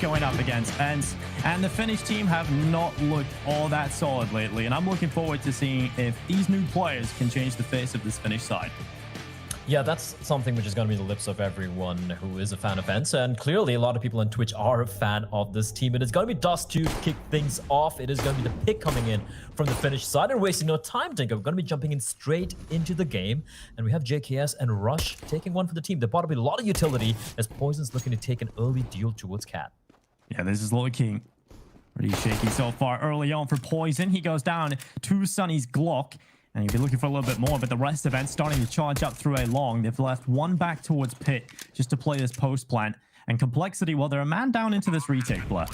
going up against Ence, and the Finnish team have not looked all that solid lately, and I'm looking forward to seeing if these new players can change the face of this Finnish side. Yeah, that's something which is going to be the lips of everyone who is a fan of Ence, and clearly a lot of people on Twitch are a fan of this team. It is going to be Dust2 to kick things off. It is going to be the pick coming in from the Finnish side, and wasting no time, Dinko. We're going to be jumping in straight into the game, and we have JKS and Rush taking one for the team. They're bought up a lot of utility as Poison's looking to take an early deal towards Cat. Yeah, this is looking pretty shaky so far early on for Poison. He goes down to Sunny's Glock. And you'd be looking for a little bit more, but the rest of Ence starting to charge up through A long. They've left one back towards Pit just to play this post plant. And Complexity, well, they're a man down into this retake, Blair.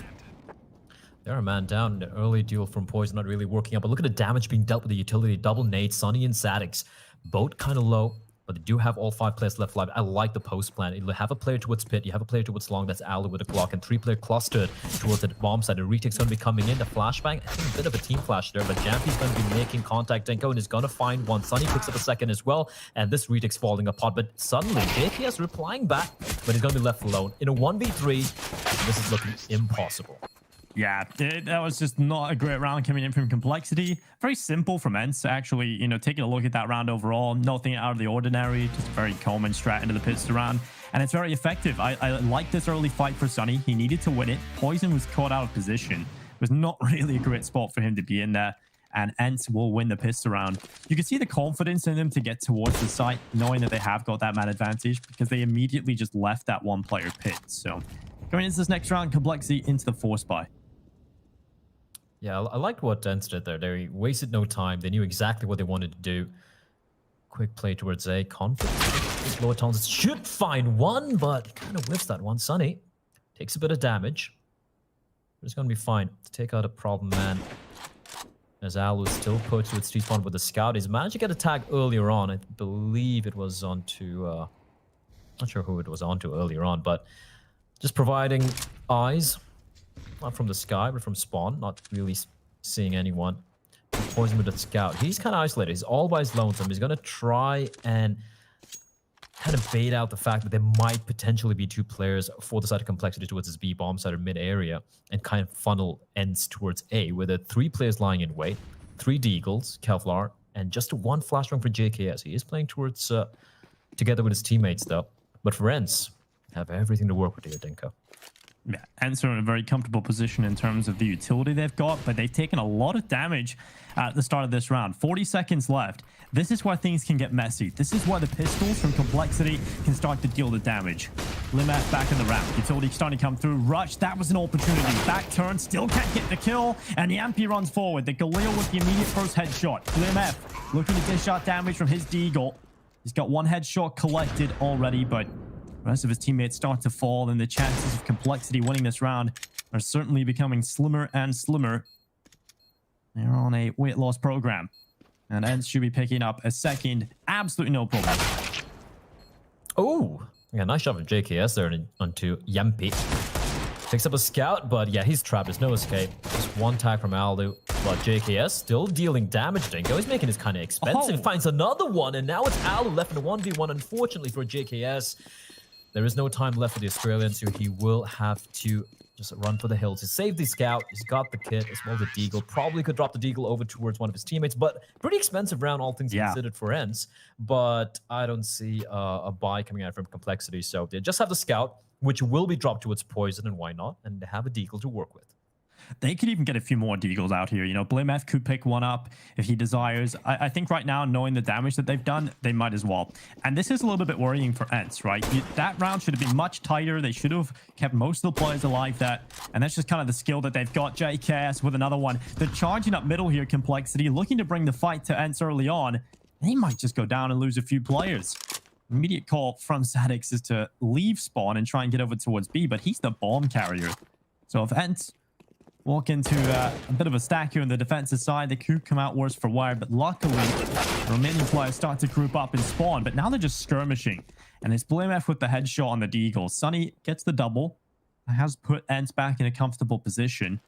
They're a man down. The early deal from Poison not really working out, but look at the damage being dealt with the utility. Double nade, Sunny and Sadix, both kind of low, but they do have all 5 players left alive. I like the post plan. You have a player towards Pit, you have a player towards long, that's Ali with a Glock, and 3-player clustered towards the bomb side. The retake's going to be coming in. The flashbang, I think a bit of a team flash there, but Jampy's going to be making contact, Denko, and is going to find one. Sunny picks up a second as well, and this retake's falling apart, but suddenly JKS replying back, but he's going to be left alone. In a 1v3, this is looking impossible. Yeah, that was just not a great round coming in from Complexity. Very simple from Ence, actually, you know, taking a look at that round overall. Nothing out of the ordinary, just a very common strat into the pits round. And it's very effective. I like this early fight for Sunny. He needed to win it. Poison was caught out of position. It was not really a great spot for him to be in there. And Ence will win the pistol round. You can see the confidence in them to get towards the site, knowing that they have got that man advantage, because they immediately just left that one-player pit. So going into this next round, Complexity into the force buy. Yeah, I liked what Ence did there. They wasted no time. They knew exactly what they wanted to do. Quick play towards A. Conflict. Lower tones should find one, but kind of whiffs that one. Sunny takes a bit of damage. But it's going to be fine to take out a problem man. As Al is still put to its T-spawn with the scout. He's managed to get a tag earlier on. I believe it was onto... not sure who it was onto earlier on, but just providing eyes. Not from the sky, but from spawn. Not really seeing anyone. Poison with the scout. He's kind of isolated. He's all by his lonesome. He's going to try and kind of bait out the fact that there might potentially be 2 players for the side of Complexity towards his B bomb side or mid area, and kind of funnel Ence towards A, with 3 players lying in wait, 3 Deagles, Kevlar, and just 1 flashbang for JKS. He is playing towards together with his teammates though. But for Ence, have everything to work with here, Dinko. Yeah, Ence are in a very comfortable position in terms of the utility they've got, but they've taken a lot of damage at the start of this round. 40 seconds left. This is where things can get messy. This is where the pistols from Complexity can start to deal the damage. Limaf back in the round. Utility starting to come through. Rush, that was an opportunity. Back turn, still can't get the kill, and Yampy runs forward. The Galil with the immediate first headshot. Limaf looking to dish out damage from his Deagle. He's got 1 headshot collected already, but the rest of his teammates start to fall, and the chances of Complexity winning this round are certainly becoming slimmer and slimmer. They're on a weight loss program, and Ence should be picking up a second. Absolutely no problem. Oh, yeah, nice shot from JKS there onto Yampy. Picks up a scout, but yeah, he's trapped. There's no escape. Just 1 tag from Aldu, but JKS still dealing damage. Dinko, he's making this kind of expensive. Oh. Finds another one, and now it's Aldu left in a 1v1, unfortunately for JKS. There is no time left for the Australian, so he will have to just run for the hills. He saved the scout. He's got the kit as well as the Deagle. Probably could drop the Deagle over towards one of his teammates, but pretty expensive round, all things considered for Ence. But I don't see a buy coming out from Complexity, so they just have the scout, which will be dropped towards Poison, and why not? And they have a Deagle to work with. They could even get a few more Deagles out here. You know, Blimeth could pick one up if he desires. I think right now, knowing the damage that they've done, they might as well. And this is a little bit worrying for Ence, right? That round should have been much tighter. They should have kept most of the players alive there. And that's just kind of the skill that they've got. JKS with another one. They're charging up middle here, Complexity, looking to bring the fight to Ence early on. They might just go down and lose a few players. Immediate call from Sadix is to leave spawn and try and get over towards B, but he's the bomb carrier. So if Ence walk into a bit of a stack here on the defensive side, they could come out worse for wear, but luckily the remaining players start to group up and spawn, but now they're just skirmishing, and it's Blimef with the headshot on the Deagle. Sunny gets the double, has put Ence back in a comfortable position.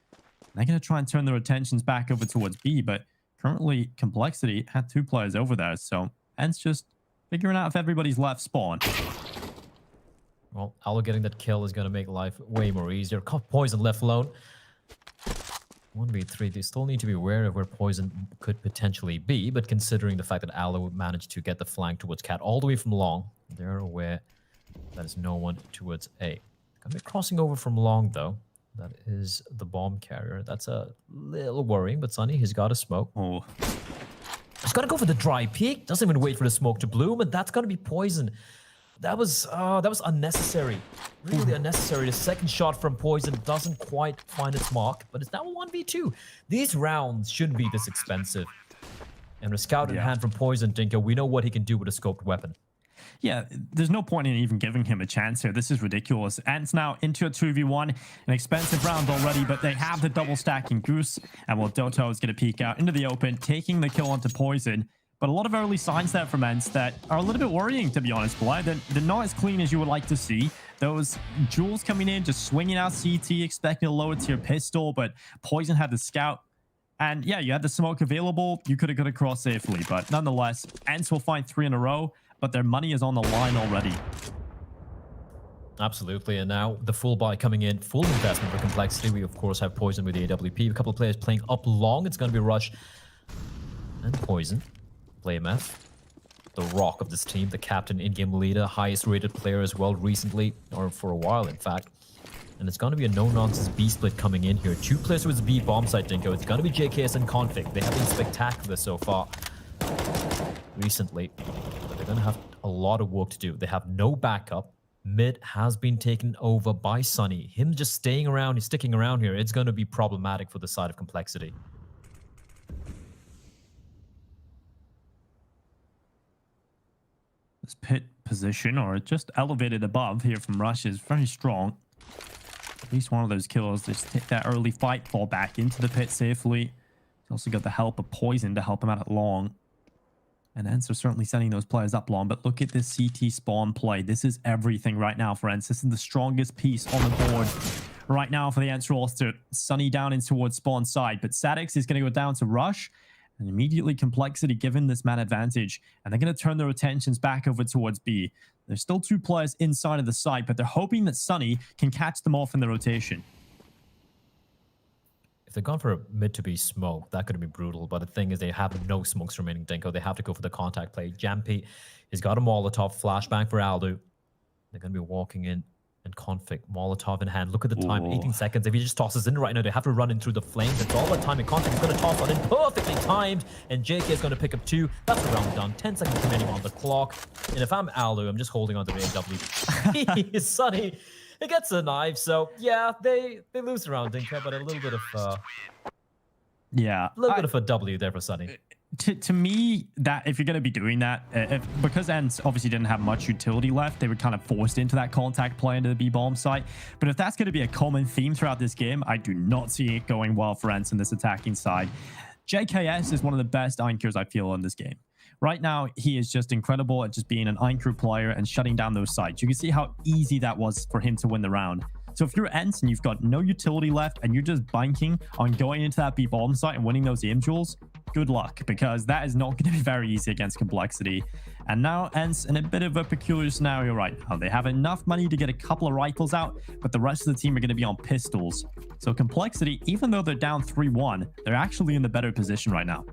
They're going to try and turn their attentions back over towards B, but currently Complexity had 2 players over there, so Ence just figuring out if everybody's left spawn. Well, Allo getting that kill is going to make life way more easier. Poison left alone. 1v3, they still need to be aware of where Poison could potentially be, but considering the fact that Allo managed to get the flank towards Cat all the way from long, they're aware that there's no one towards A. Gonna be crossing over from long, though. That is the bomb carrier. That's a little worrying, but Sunny, he's got a smoke. Oh. He's got to go for the dry peek. Doesn't even wait for the smoke to bloom, and that's going to be Poison. That was unnecessary. Really unnecessary. The second shot from Poison doesn't quite find its mark, but it's now a 1v2. These rounds shouldn't be this expensive. And with scout in hand from Poison, Dinko, we know what he can do with a scoped weapon. Yeah, there's no point in even giving him a chance here. This is ridiculous. Ence now into a 2v1, an expensive round already, but they have the double stacking Goose, and well, Doto is going to peek out into the open, taking the kill onto Poison. But a lot of early signs there from Ence that are a little bit worrying, to be honest, Bly. They're not as clean as you would like to see. Those jewels coming in, just swinging out CT, expecting a lower tier pistol, but Poison had the scout. And yeah, you had the smoke available. You could have got across safely, but nonetheless, Ence will find 3 in a row, but their money is on the line already. Absolutely, and now the full buy coming in, full investment for Complexity. We, of course, have Poison with the AWP. A couple of players playing up long. It's going to be Rush and Poison. BlameF, the rock of this team, the captain, in-game leader, highest rated player as well recently, or for a while, in fact. And it's going to be a no-nonsense B split coming in here. 2 players with B bomb site, Dinko. It's going to be JKS and Config. They have been spectacular so far recently, but they're going to have a lot of work to do. They have no backup. Mid has been taken over by Sunny. Him just staying around, he's sticking around here. It's going to be problematic for the side of Complexity. This pit position, or just elevated above here from Rush, is very strong. At least one of those kills. Just hit that early fight, fall back into the pit safely. He's also got the help of Poison to help him out at long. And Ence are certainly sending those players up long, but look at this CT spawn play. This is everything right now for Ence. This is the strongest piece on the board right now for the Ence roster. Sunny down in towards spawn side, but Sadix is going to go down to Rush. And immediately Complexity given this man advantage, and they're going to turn their attentions back over towards B. There's still 2 players inside of the site, but they're hoping that Sunny can catch them off in the rotation. If they've gone for a mid to B smoke, that could be brutal. But the thing is, they have no smokes remaining, Dinko. They have to go for the contact play. Jampy has got a Molotov, flashbang for Aldo. They're going to be walking in. And Config, Molotov in hand. Look at the time, 18 seconds. If he just tosses in right now, they have to run in through the flames. And for all that time, and Config is going to toss one in, perfectly timed. And JK is going to pick up 2. That's the round done. 10 seconds remaining on the clock. And if I'm Alu, I'm just holding on to the AW. Sunny, it gets a knife. So yeah, they lose the round, Dinka, but a little bit of bit of a W there for Sunny. To me, that if you're going to be doing that, because Ence obviously didn't have much utility left, they were kind of forced into that contact play into the B-bomb site. But if that's going to be a common theme throughout this game, I do not see it going well for Ence in this attacking side. JKS is one of the best Einkers I feel in this game. Right now, he is just incredible at just being an Einker player and shutting down those sites. You can see how easy that was for him to win the round. So if you're Ence and you've got no utility left and you're just banking on going into that B-bomb site and winning those aim jewels, good luck, because that is not going to be very easy against Complexity. And now Ence in a bit of a peculiar scenario right now. They have enough money to get a couple of rifles out, but the rest of the team are going to be on pistols. So Complexity, even though they're down 3-1, they're actually in the better position right now.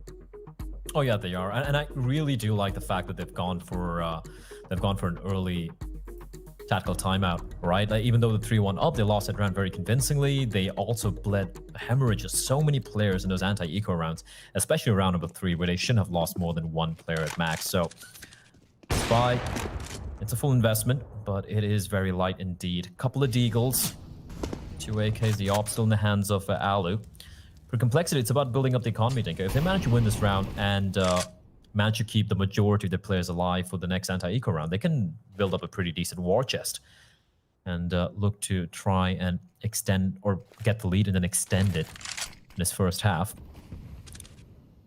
Oh yeah, they are, and I really do like the fact that they've gone for an early tactical timeout, right? Like, even though the 3-1 up, they lost that round very convincingly. They also bled hemorrhages so many players in those anti-eco rounds, especially round number 3, where they shouldn't have lost more than 1 player at max. So, Spy, it's a full investment, but it is very light indeed. Couple of deagles, 2 AKs, the op still in the hands of Alu. For Complexity, it's about building up the economy, Dinko. If they manage to win this round and manage to keep the majority of the players alive for the next anti-eco round, they can build up a pretty decent war chest and look to try and extend or get the lead and then extend it in this first half.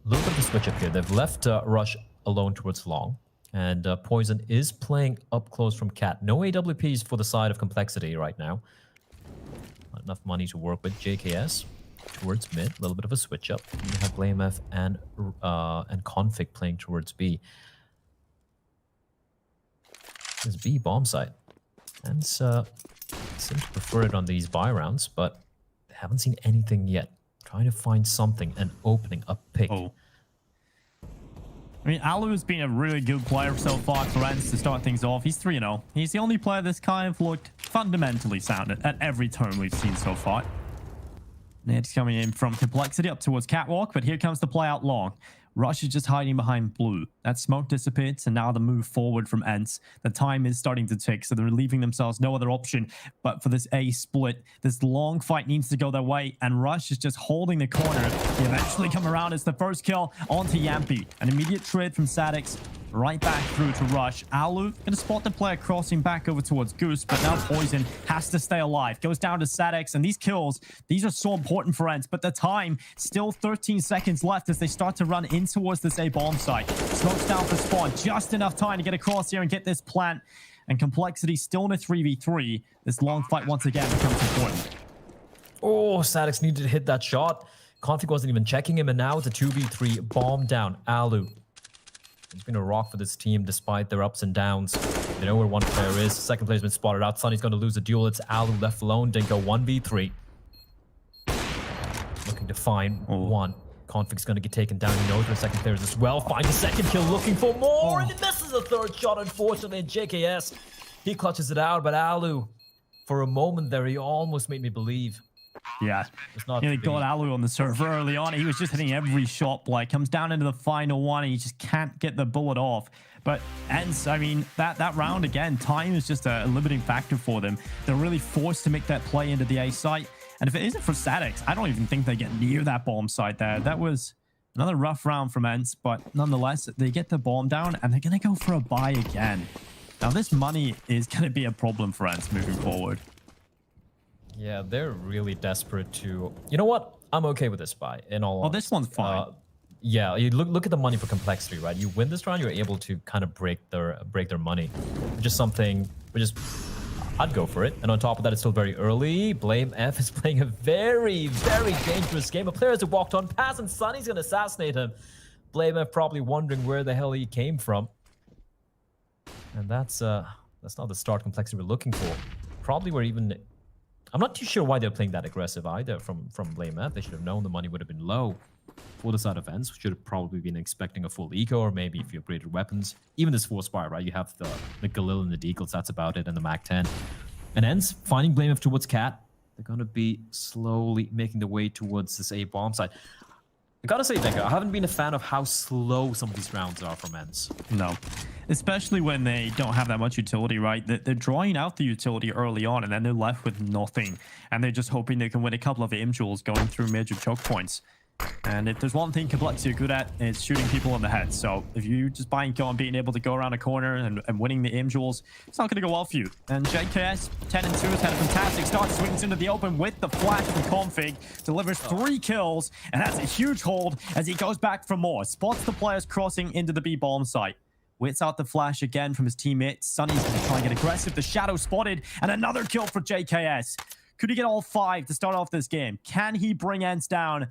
A little bit of a switch up here. They've left Rush alone towards long, and Poison is playing up close from Cat. No AWPs for the side of Complexity right now. Not enough money to work with. JKS towards mid, a little bit of a switch up. You have BlameF and Config playing towards B. This B bomb site. And seem to prefer it on these buy rounds, but they haven't seen anything yet. Trying to find something, an opening, a pick. Oh. I mean, Alu has been a really good player so far for Ence to start things off. He's 3-0. He's the only player that's kind of looked fundamentally sound at every turn we've seen so far. Ned's coming in from Complexity up towards Catwalk, but here comes the play out long. Rush is just hiding behind blue. That smoke dissipates, and now the move forward from Ence. The time is starting to tick, so they're leaving themselves no other option but for this A split. This long fight needs to go their way, and Rush is just holding the corner. They eventually come around. It's the first kill onto Yampi. An immediate trade from Sadix. Right back through to Rush. Alu gonna spot the player crossing back over towards Goose, but now Poison has to stay alive. Goes down to Sadix, and these kills, these are so important for Ence, but the time, still 13 seconds left as they start to run in towards this A bomb site. Smokes down for spawn, just enough time to get across here and get this plant, and Complexity still in a 3v3. This long fight once again becomes important. Oh, Sadix needed to hit that shot. Config wasn't even checking him, and now it's a 2v3 bomb down. Alu. It's been a rock for this team despite their ups and downs. They know where one player is. Second player's been spotted out. Sunny's going to lose a duel. It's Alu left alone. Dingo 1v3. Looking to find one. Config's going to get taken down. He knows where second player is as well. Find a second kill. Looking for more. And he misses a third shot, unfortunately. And JKS, he clutches it out. But Alu, for a moment there, he almost made me believe. Yeah, he got Alu on the server early on. He was just hitting every shot. Like, comes down into the final one, and he just can't get the bullet off. But Ence, I mean, that round again, time is just a limiting factor for them. They're really forced to make that play into the A site. And if it isn't for Sadix, I don't even think they get near that bomb site there. That was another rough round from Ence, but nonetheless, they get the bomb down, and they're going to go for a buy again. Now, this money is going to be a problem for Ence moving forward. Yeah, they're really desperate to... You know what? I'm okay with this buy, in all honesty. This one's fine. Yeah, you look at the money for Complexity, right? You win this round, you're able to kind of break their money. Just something... I'd go for it. And on top of that, it's still very early. Blame F is playing a very, very dangerous game. A player has walked on past, and Sunny's going to assassinate him. Blame F probably wondering where the hell he came from. And that's not the start Complexity we're looking for. Probably we're even... I'm not too sure why they're playing that aggressive either from Blame F. They should have known the money would have been low for the side of Ence. Should have probably been expecting a full eco, or maybe if you upgraded weapons. Even this 4-spire, right? You have the Galil and the Deagles, that's about it, and the Mac-10. And Ence finding Blame F towards Cat. They're going to be slowly making their way towards this A bomb site. I gotta say, Dingo, I haven't been a fan of how slow some of these rounds are from Ence. No. Especially when they don't have that much utility, right? They're drawing out the utility early on, and then they're left with nothing. And they're just hoping they can win a couple of aim duels going through major choke points. And if there's one thing Complexity are good at, it's shooting people in the head. So if you just buying kill and being able to go around a corner and winning the aim duels, it's not going to go well for you. And JKS, 10 and 2, has had a fantastic start. Swings into the open with the flash from Config. Delivers 3 kills, and that's a huge hold as he goes back for more. Spots the players crossing into the B bomb site. Waits out the flash again from his teammates. Sunny's going to try and get aggressive. The shadow spotted, and another kill for JKS. Could he get all 5 to start off this game? Can he bring Ence down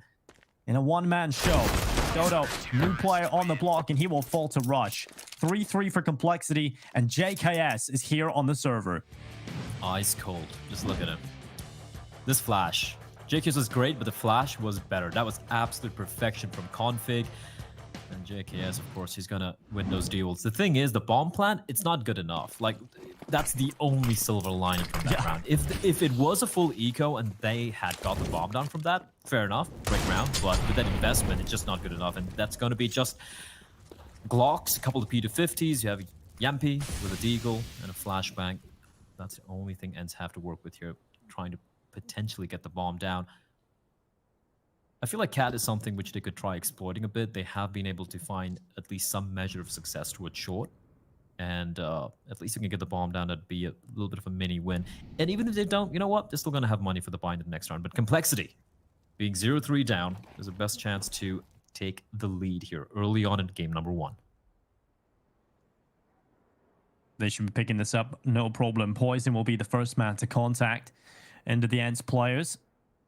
in a one-man show? Dodo, new player on the block, and he will fall to Rush. 3-3 for Complexity, and JKS is here on the server. Ice cold. Just look at him. This flash. JKS was great, but the flash was better. That was absolute perfection from Config. And JKS, of course, he's gonna win those duels. The thing is, the bomb plant, it's not good enough. Like, that's the only silver lining from that round. If it was a full eco and they had got the bomb down from that, fair enough, great round. But with that investment, it's just not good enough. And that's gonna be just Glocks, a couple of P250s. You have Yampi with a Deagle and a flashbang. That's the only thing Ence have to work with here, trying to potentially get the bomb down. I feel like Cat is something which they could try exploiting a bit. They have been able to find at least some measure of success towards short. And at least you can get the bomb down. That'd be a little bit of a mini win. And even if they don't, you know what? They're still going to have money for the buy in the next round. But Complexity, being 0-3 down, is the best chance to take the lead here early on in game number 1. They should be picking this up, no problem. Poison will be the first man to contact into the Ence players.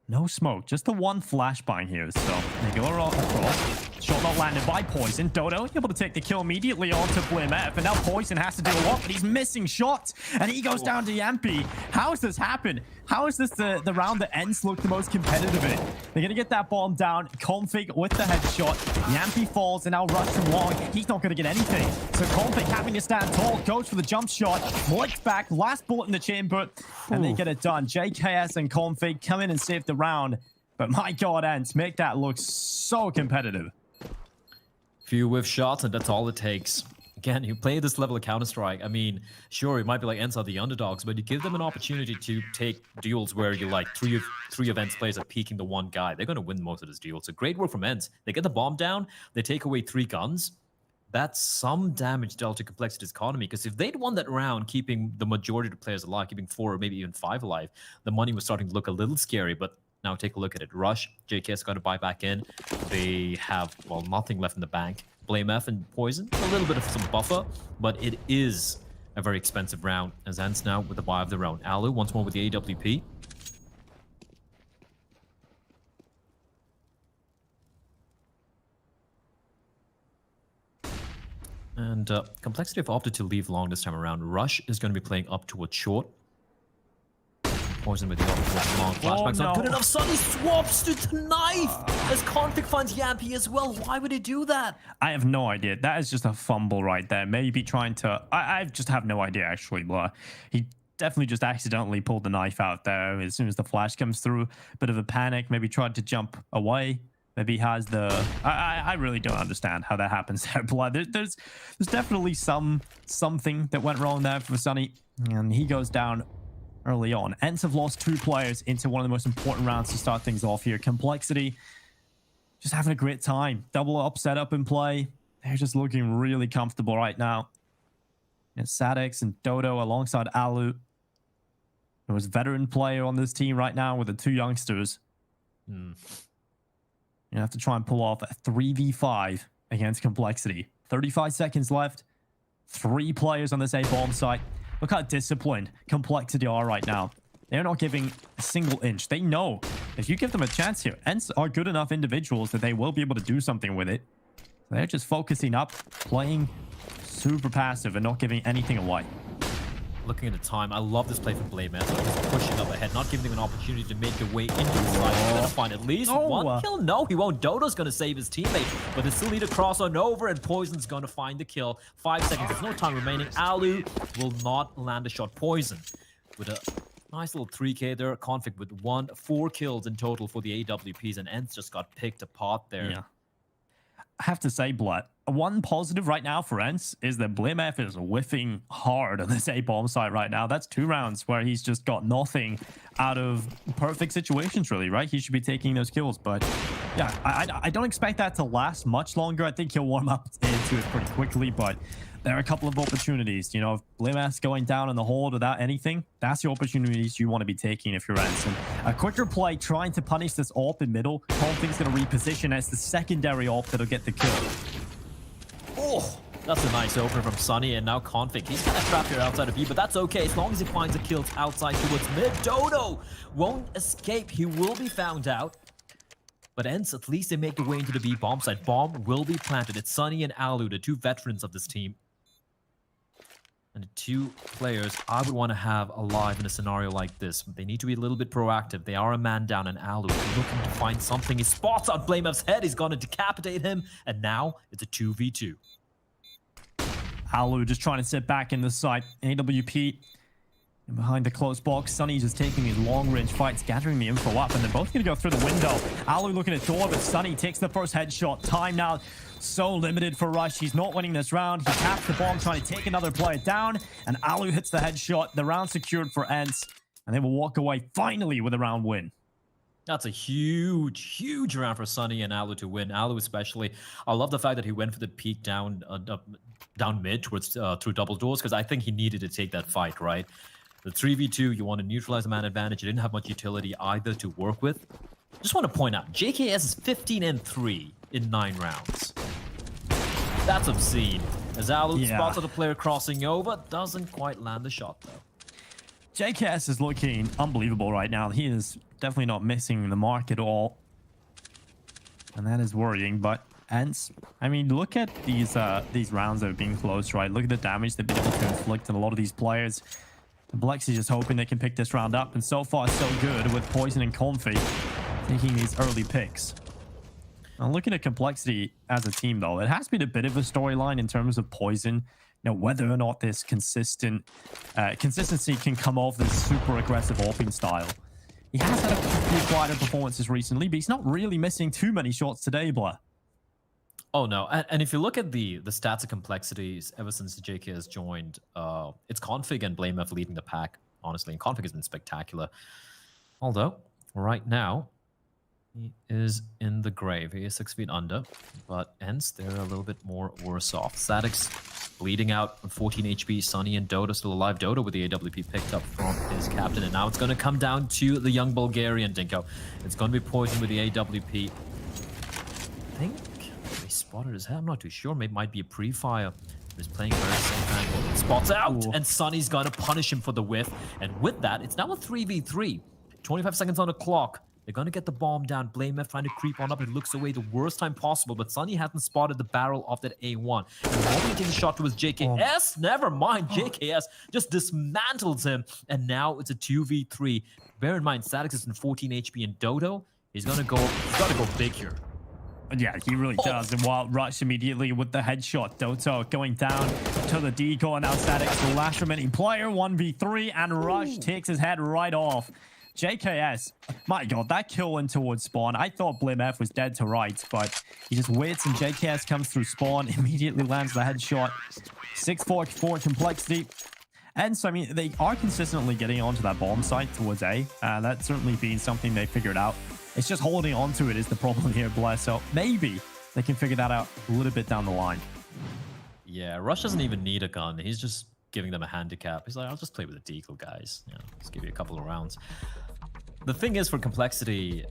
No smoke, just the one flashbang here. So they go across. Shot not landed by Poison. Dodo able to take the kill immediately onto BlameF. And now Poison has to do a lot, but he's missing shots. And he goes down to Yampy. How has this happened? How is this the round that Ence looked the most competitive in? They're going to get that bomb down. Config with the headshot. Yampy falls and now Rush from long. He's not going to get anything. So Config having to stand tall. Goes for the jump shot. Blinks back. Last bullet in the chamber. And they get it done. JKS and Config come in and save the round. But my god, Ence, make that look so competitive. Few whiff shots, and that's all it takes. Again, you play this level of Counter-Strike. I mean, sure, it might be like Ence are the underdogs, but you give them an opportunity to take duels where you like three of Ence players are peeking the one guy. They're going to win most of this duel. So great work from Ence. They get the bomb down. They take away 3 guns. That's some damage dealt to Complexity's economy, because if they'd won that round, keeping the majority of the players alive, keeping 4 or maybe even 5 alive, the money was starting to look a little scary. But now take a look at it. Rush, JKS got to buy back in. They have, well, nothing left in the bank. BlameF and Poison, a little bit of some buffer, but it is a very expensive round. As Ence now with the buy of the round. Alu once more with the AWP. And Complexity have opted to leave long this time around. Rush is going to be playing up towards short. Poison with the long flashbacks. Not good enough. Sunny swaps to the knife as Config finds Yampy as well. Why would he do that? I have no idea. That is just a fumble right there. Maybe trying to... I just have no idea, actually. But he definitely just accidentally pulled the knife out there as soon as the flash comes through. Bit of a panic. Maybe tried to jump away. Maybe he has the... I really don't understand how that happens there, Blood. There's definitely something that went wrong there for Sunny. And he goes down early on. Ence have lost 2 players into one of the most important rounds to start things off here. Complexity just having a great time. Double up, set up and play. They're just looking really comfortable right now. It's Sadix and Dodo alongside Alu. There was a veteran player on this team right now with the 2 youngsters. You have to try and pull off a 3v5 against Complexity. 35 seconds left. 3 players on this A bomb site. Look how disciplined Complexity are right now. They're not giving a single inch. They know if you give them a chance here, Ence are good enough individuals that they will be able to do something with it. They're just focusing up, playing super passive and not giving anything away. Looking at the time, I love this play from BlameF. He's pushing up ahead, not giving them an opportunity to make their way into the side. He's going to find at least one kill. No, he won't. Dodo's going to save his teammate, but they still need to cross on over, and Poison's going to find the kill. 5 seconds. There's no time remaining. Alu will not land a shot. Poison with a nice little 3K there. Config with 4 kills in total for the AWPs, and Ence just got picked apart there. Yeah. I have to say, Blood, one positive right now for Ence is that BlameF is whiffing hard on this A-bomb site right now. That's 2 rounds where he's just got nothing out of perfect situations, really, right? He should be taking those kills. But yeah, I don't expect that to last much longer. I think he'll warm up into it pretty quickly, but there are a couple of opportunities. You know, if BlameF's going down in the hole without anything, that's the opportunities you want to be taking if you're Ence. And a quicker play trying to punish this AWP in middle. Config's going to reposition as the secondary AWP that'll get the kill. Oh, that's a nice opener from Sunny, and now Config. He's kind of trapped here outside of B, but that's okay as long as he finds the kills outside towards mid. Dodo won't escape. He will be found out. But Ence, at least they make their way into the B bomb site. Bomb will be planted. It's Sunny and Alu, the 2 veterans of this team. And the 2 players I would want to have alive in a scenario like this. They need to be a little bit proactive. They are a man down, and Alu is looking to find something. He spots out BlameF's head. He's going to decapitate him. And now it's a 2v2. Alu just trying to sit back in the site. AWP and behind the close box. Sunny just taking these long-range fights, gathering the info up, and they're both going to go through the window. Alu looking at door, but Sunny takes the first headshot. Time now so limited for Rush. He's not winning this round. He taps the bomb, trying to take another player down, and Alu hits the headshot. The round secured for Ence, and they will walk away finally with a round win. That's a huge round for Sunny and Alu to win. Alu especially. I love the fact that he went for the peek down mid towards through double doors, because I think he needed to take that fight, right? The 3v2, you want to neutralize the man advantage. You didn't have much utility either to work with. Just want to point out, JKS is 15-3 in 9 rounds. That's obscene. As Alu spots the player crossing over, doesn't quite land the shot though. JKS is looking unbelievable right now. He is definitely not missing the mark at all. And that is worrying, but Ence, I mean, look at these rounds that are being close, right? Look at the damage they've been able to inflict on a lot of these players. The Blex is just hoping they can pick this round up, and so far so good with Poison and Comfy taking these early picks. Now, looking at Complexity as a team, though, it has been a bit of a storyline in terms of Poison. You know, whether or not this consistency can come off this super aggressive AWPing style. He has had a few quieter performances recently, but he's not really missing too many shots today, Blair. Oh, no. And if you look at the stats of Complexities ever since JK has joined, it's Config and BlameF leading the pack, honestly. And Config has been spectacular. Although, right now, he is in the grave. He is 6 feet under. But Ence, they're a little bit more worse off. Static's bleeding out on 14 HP. Sunny and Dota still alive. Dota with the AWP picked up from his captain. And now it's going to come down to the young Bulgarian, Dinko. It's going to be Poison with the AWP. I think they spotted his head. I'm not too sure. Maybe it might be a pre-fire. He's playing very safe angle. Spots out, and Sunny's going to punish him for the whiff. And with that, it's now a 3v3. 25 seconds on the clock. They're going to get the bomb down. BlameF trying to creep on up. It looks away the worst time possible, but Sunny hasn't spotted the barrel of that A1. And the moment he takes a shot towards JKS, never mind, JKS just dismantles him. And now it's a 2v3. Bear in mind, Static is in 14 HP, and Dodo, he's got to go big here. Yeah, he really does. And while Rush immediately with the headshot, Doto going down to the decoy. Now Static's the last remaining player, 1v3, and Rush takes his head right off. JKS, my god, that kill in towards spawn. I thought BlameF was dead to rights, but he just waits and JKS comes through spawn, immediately lands the headshot. 6-4 for Complexity. And so, I mean, they are consistently getting onto that bomb site towards A. That's certainly been something they figured out. It's just holding onto it is the problem here, Blair. So maybe they can figure that out a little bit down the line. Yeah, Rush doesn't even need a gun. He's just giving them a handicap. He's like, I'll just play with a deagle, guys. You know, just give you a couple of rounds. The thing is, for Complexity,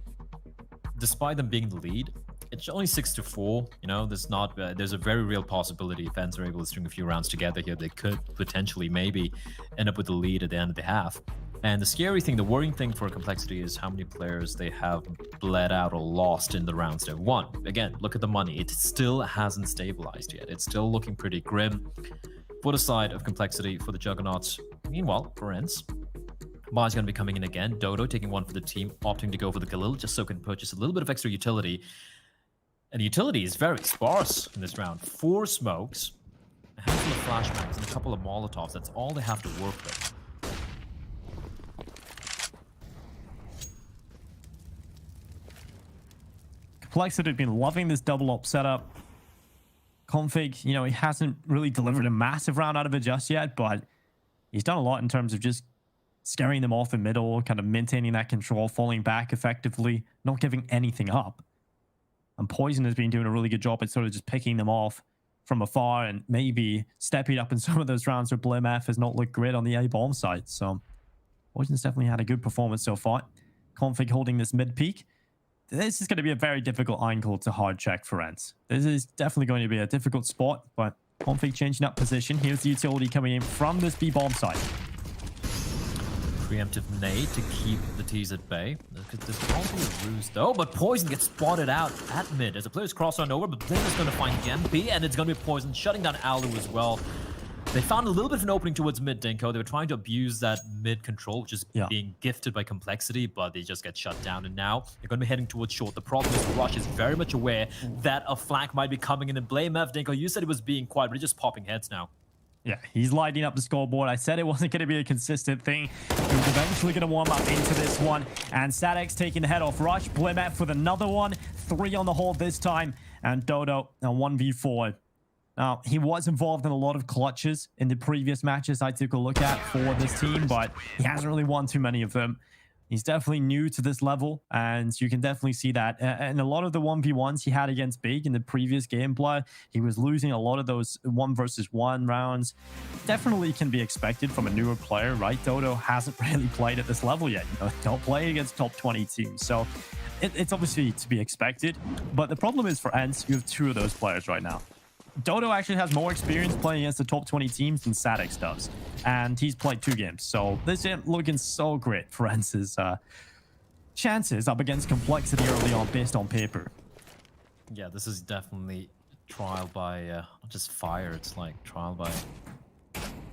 despite them being the lead, it's only 6-4. You know, there's a very real possibility if Ence are able to string a few rounds together here, they could potentially maybe end up with the lead at the end of the half. And the scary thing, the worrying thing for Complexity is how many players they have bled out or lost in the rounds they've won. Again, look at the money. It still hasn't stabilized yet. It's still looking pretty grim. For the side of Complexity, for the Juggernauts. Meanwhile, for Ence, Mars going to be coming in again. Dodo taking one for the team, opting to go for the Galil, just so can purchase a little bit of extra utility. And the utility is very sparse in this round. 4 smokes, a handful of flashbangs, and a couple of Molotovs. That's all they have to work with. Complexity have been loving this double op setup. Config, you know, he hasn't really delivered a massive round out of it just yet, but he's done a lot in terms of just scaring them off the middle, kind of maintaining that control, falling back effectively, not giving anything up. And Poison has been doing a really good job at sort of just picking them off from afar and maybe stepping up in some of those rounds where BlameF has not looked great on the A-bomb side. So Poison's definitely had a good performance so far. Config holding this mid peak. This is going to be a very difficult angle to hard check for Ence. This is definitely going to be a difficult spot, but Config changing up position. Here's the utility coming in from this B-bomb side. Preemptive nade to keep the T's at bay. Look at this, probably a ruse though, but Poison gets spotted out at mid as the players cross on over, but Blame is going to find Gempi, and it's going to be Poison shutting down Alu as well. They found a little bit of an opening towards mid, Dinko. They were trying to abuse that mid control, which is being gifted by Complexity, but they just get shut down. And now they're going to be heading towards short. The problem is Rush is very much aware that a flank might be coming in. And BlameF, Dinko, you said it was being quiet, but it's just popping heads now. Yeah, he's lighting up the scoreboard. I said it wasn't going to be a consistent thing. He was eventually going to warm up into this one. And Static's taking the head off Rush. BlameF with another one. 3 on the hold this time. And Dodo, a 1v4. Now, he was involved in a lot of clutches in the previous matches I took a look at for this team, but he hasn't really won too many of them. He's definitely new to this level, and you can definitely see that. And a lot of the 1v1s he had against Big in the previous gameplay, he was losing a lot of those 1v1 rounds. Definitely can be expected from a newer player, right? Dodo hasn't really played at this level yet. You know, don't play against top 20 teams. So it's obviously to be expected. But the problem is for Ence, you have 2 of those players right now. Dodo actually has more experience playing against the top 20 teams than Sadix does. And he's played 2 games. So this isn't looking so great for Ence's chances up against Complexity early on based on paper. Yeah, this is definitely trial by not just fire. It's like trial by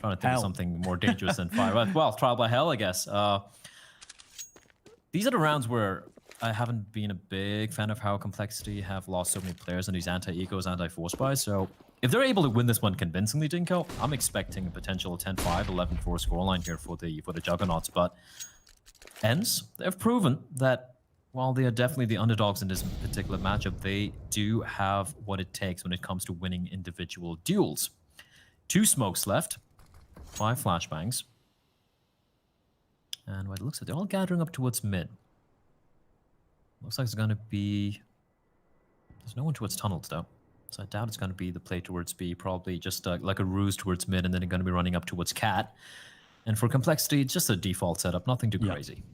trying to think of something more dangerous than fire. Well, trial by hell, I guess. These are the rounds where I haven't been a big fan of how Complexity have lost so many players in these anti-ecos, anti-force buys. So if they're able to win this one convincingly, Dinko, I'm expecting a potential 10-5, 11-4 scoreline here for the Juggernauts. But Ence, they've proven that while they are definitely the underdogs in this particular matchup, they do have what it takes when it comes to winning individual duels. 2 smokes left, 5 flashbangs. And what it looks like, they're all gathering up towards mid. Looks like it's going to be... There's no one towards tunnels, though. So I doubt it's going to be the play towards B. Probably just like a ruse towards mid, and then they're going to be running up towards Cat. And for Complexity, it's just a default setup. Nothing too crazy.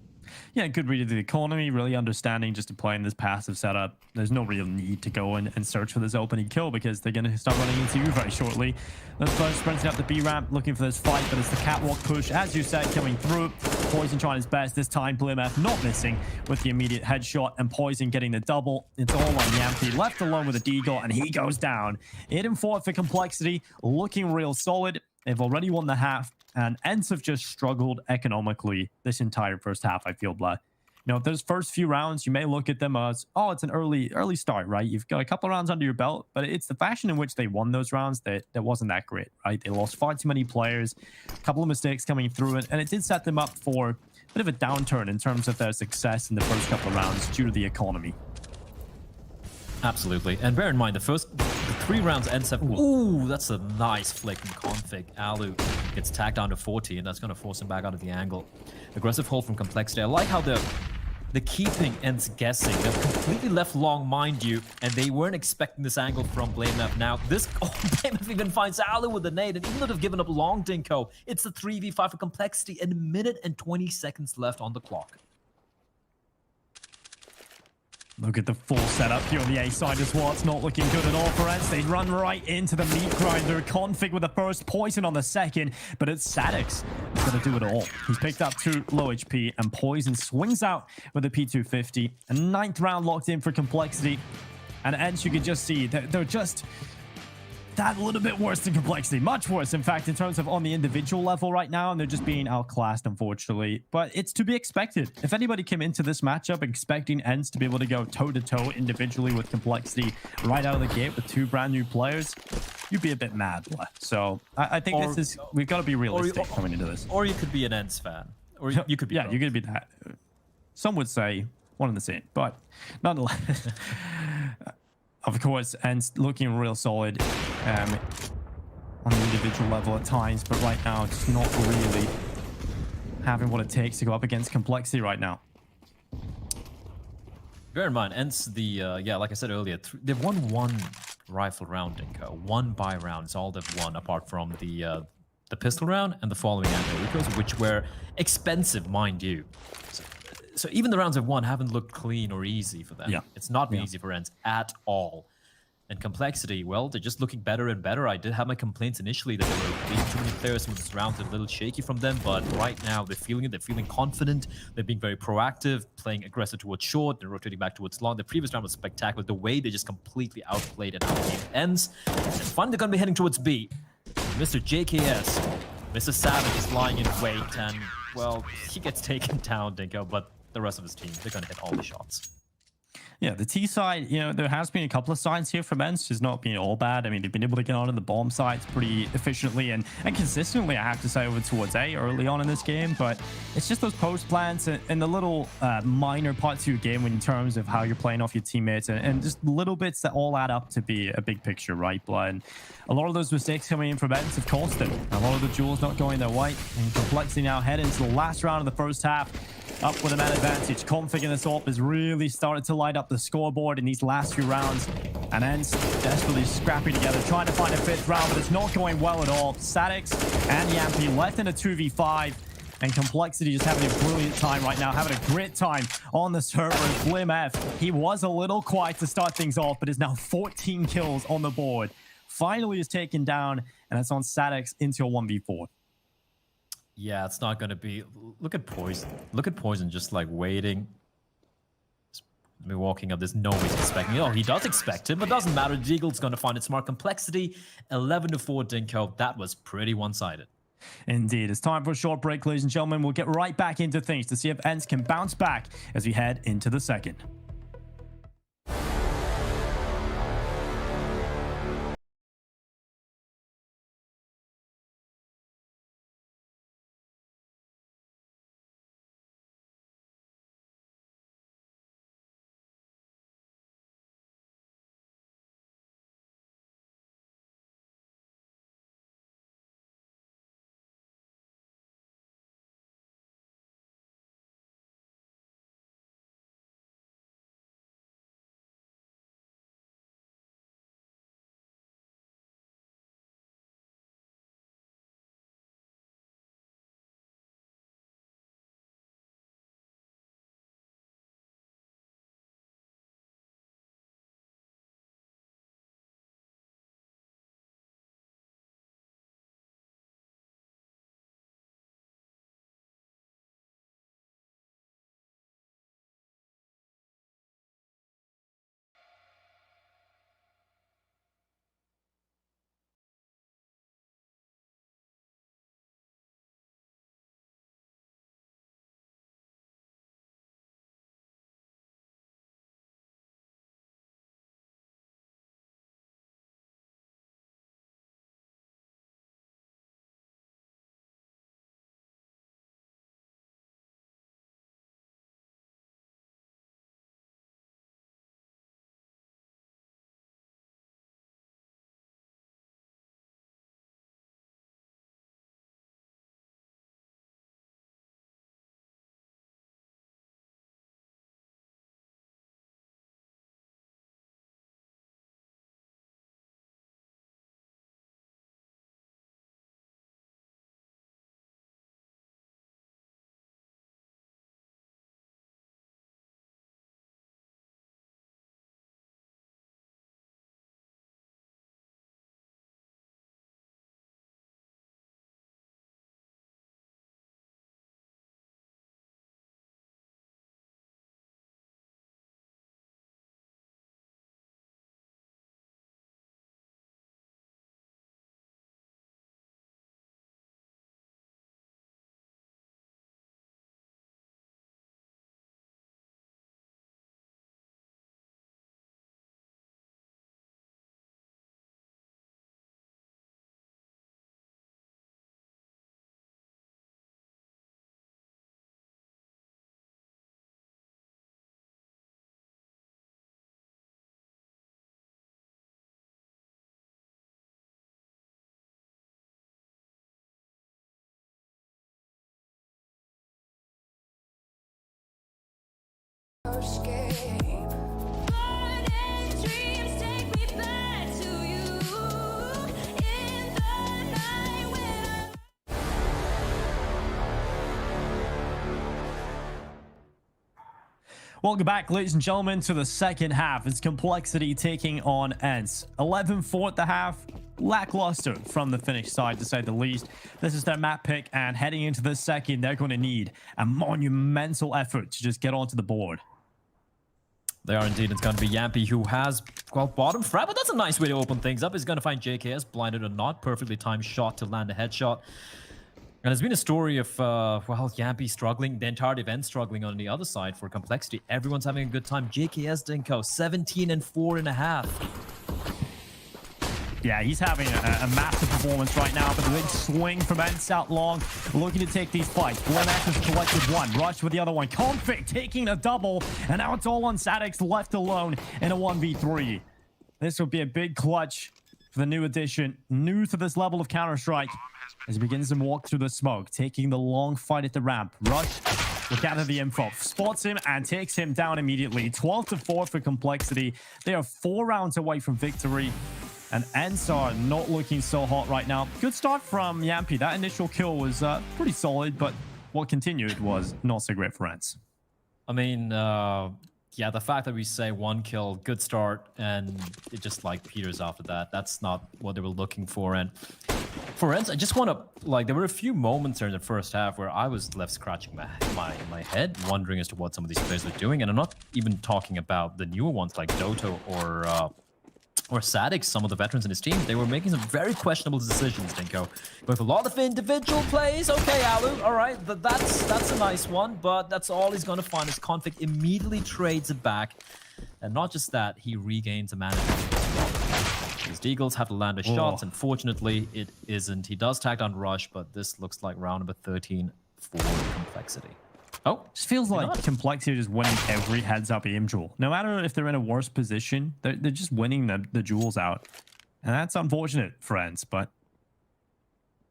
Yeah, good read of the economy, really understanding just to play in this passive setup. There's no real need to go and search for this opening kill because they're going to start running into you very shortly. Let's first sprinting up the B ramp, looking for this fight, but it's the catwalk push, as you said, coming through. Poison trying his best. This time, BlameF not missing with the immediate headshot, and Poison getting the double. It's all on Yampy, left alone with a Deagle, and he goes down. 8-4 for Complexity, looking real solid. They've already won the half. And Ence have just struggled economically this entire first half, I feel, Blood. You know, those first few rounds, you may look at them as, oh, it's an early start, right? You've got a couple of rounds under your belt, but it's the fashion in which they won those rounds that wasn't that great, right? They lost far too many players, a couple of mistakes coming through it, and it did set them up for a bit of a downturn in terms of their success in the first couple of rounds due to the economy. Absolutely. And bear in mind, the 3 rounds Ence have... Ooh, that's a nice flick from Config. Alu gets tagged down to 40, and that's going to force him back out of the angle. Aggressive hold from Complexity. I like how they're keeping Ence guessing. They're completely left long, mind you, and they weren't expecting this angle from BlameF. Now, BlameF even finds Alu with a nade, and even though they've given up long, Dinko, it's a 3v5 for Complexity, and 1 minute and 20 seconds left on the clock. Look at the full setup here on the A side as well. It's not looking good at all for Ence. They run right into the meat grinder. Config with the first, Poison on the second, but it's Sadix who's going to do it all. He's picked up 2 low HP, and Poison swings out with a P250. A 9th round locked in for Complexity. And Ence, you can just see that they're just that little bit worse than Complexity. Much worse, in fact, in terms of on the individual level right now, and they're just being outclassed, unfortunately. But it's to be expected. If anybody came into this matchup expecting Ence to be able to go toe-to-toe individually with Complexity right out of the gate with 2 brand new players, you'd be a bit mad. So I think we've got to be realistic coming into this. Or you could be an Ence fan. Or you could be you could be that. Some would say one and the same, but nonetheless. Of course, Ence looking real solid on the individual level at times, but right now, just not really having what it takes to go up against Complexity right now. Bear in mind, Ence, like I said earlier, they've won 1 rifle round, Dinko. 1 buy round is all they've won, apart from the pistol round and the following anti-ecos, which were expensive, mind you. So even the rounds they've won haven't looked clean or easy for them. It's not been easy for Ence at all. And Complexity, well, they're just looking better and better. I did have my complaints initially that there were being too many players, some of these rounds are a little shaky from them, but right now they're feeling it, they're feeling confident, they're being very proactive, playing aggressive towards short, they're rotating back towards long. The previous round was spectacular, the way they just completely outplayed and outgamed Ence. And finally they're going to be heading towards B. Mr. JKS, Mr. Savage is lying in wait, and, well, he gets taken down, Dinko, but the rest of his team, they're going to hit all the shots. Yeah, the T side, you know, there has been a couple of signs here from Ence, just not being all bad. I mean, they've been able to get on in the bomb sites pretty efficiently and consistently, I have to say, over towards A early on in this game. But it's just those post plans and the little minor parts of your game in terms of how you're playing off your teammates and just little bits that all add up to be a big picture, right, Blood? And a lot of those mistakes coming in from Ence have cost them. A lot of the duels not going their way. And Complexity now head into the last round of the first half. Up with a man advantage. Config in this AWP has really started to light up the scoreboard in these last few rounds. And Ence desperately scrapping together, trying to find a 5th round, but it's not going well at all. Sadix and Yampy left in a 2v5. And Complexity just having a brilliant time right now, having a great time on the server. BlameF, he was a little quiet to start things off, but is now 14 kills on the board finally is taken down, and it's on Sadix into a 1v4. Yeah, it's not going to be... Look at Poison. Look at Poison just like waiting. Me walking up, there's no way he's expecting it. Oh, he does expect it, but doesn't matter. Deagle's going to find it smart. Complexity, 11-4 Dinko. That was pretty one-sided. Indeed. It's time for a short break, ladies and gentlemen. We'll get right back into things to see if Ence can bounce back as we head into the second. Welcome back, ladies and gentlemen, to the second half. It's Complexity taking on Ence. 11-4 at the half. Lackluster from the Finnish side, to say the least. This is their map pick, and heading into the second, they're going to need a monumental effort to just get onto the board. They are indeed. It's going to be Yampy who has, well, bottom frag, but that's a nice way to open things up. He's going to find JKS, blinded or not, perfectly timed shot to land a headshot. And there's been a story of, well, Yampy struggling, the entire event struggling on the other side for Complexity. Everyone's having a good time. JKS Dinko, 17-4.5. Yeah, he's having a massive performance right now, but the big swing from Ence out long, looking to take these fights. Blemak has collected one, Rush with the other one. Config taking a double, and now it's all on Sadix left alone in a 1v3. This will be a big clutch for the new addition, new to this level of Counter-Strike, as he begins to walk through the smoke, taking the long fight at the ramp. Rush will gather the info, spots him, and takes him down immediately. 12-4 for Complexity. They are 4 rounds away from victory. And Ence are not looking so hot right now. Good start from Yampy. That initial kill was pretty solid, but what continued was not so great for Ence. I mean, yeah, the fact that we say 1 kill, good start, and it just like peters after that, that's not what they were looking for. And for Ence, I just want to, like, there were a few moments there in the first half where I was left scratching my head, wondering as to what some of these players were doing. And I'm not even talking about the newer ones like Doto or Sadix, some of the veterans in his team. They were making some very questionable decisions, Dinko. With a lot of individual plays, okay, Alu, all right, that's a nice one, but that's all he's going to find is Conflict immediately trades it back. And not just that, he regains a management as well. His Deagles have to land his shots. Unfortunately, it isn't. He does tag down Rush, but this looks like round number 13 for Complexity. Oh, it feels like Complexity are just winning every heads-up aim duel. No matter if they're in a worse position, they're just winning the duels out. And that's unfortunate for Ence, but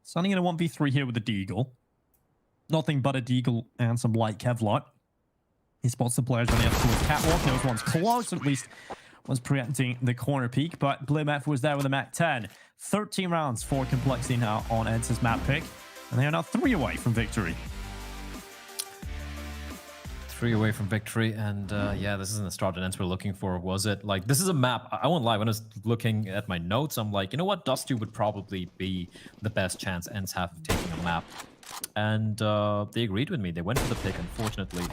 Sunny in a 1v3 here with the Deagle. Nothing but a Deagle and some light Kevlar. He spots the players running up towards Catwalk. Knows one's close, at least was preempting the corner peak, but BlameF was there with a Mac 10. 13 rounds for Complexity now on Ence's map pick, and they are now 3 away from victory. 3 away from victory, and yeah, this isn't the start that Ence were looking for, was it? Like, this is a map, I won't lie, when I was looking at my notes, I'm like, you know what, Dust2 would probably be the best chance Ence have of taking a map. And they agreed with me, they went for the pick, unfortunately.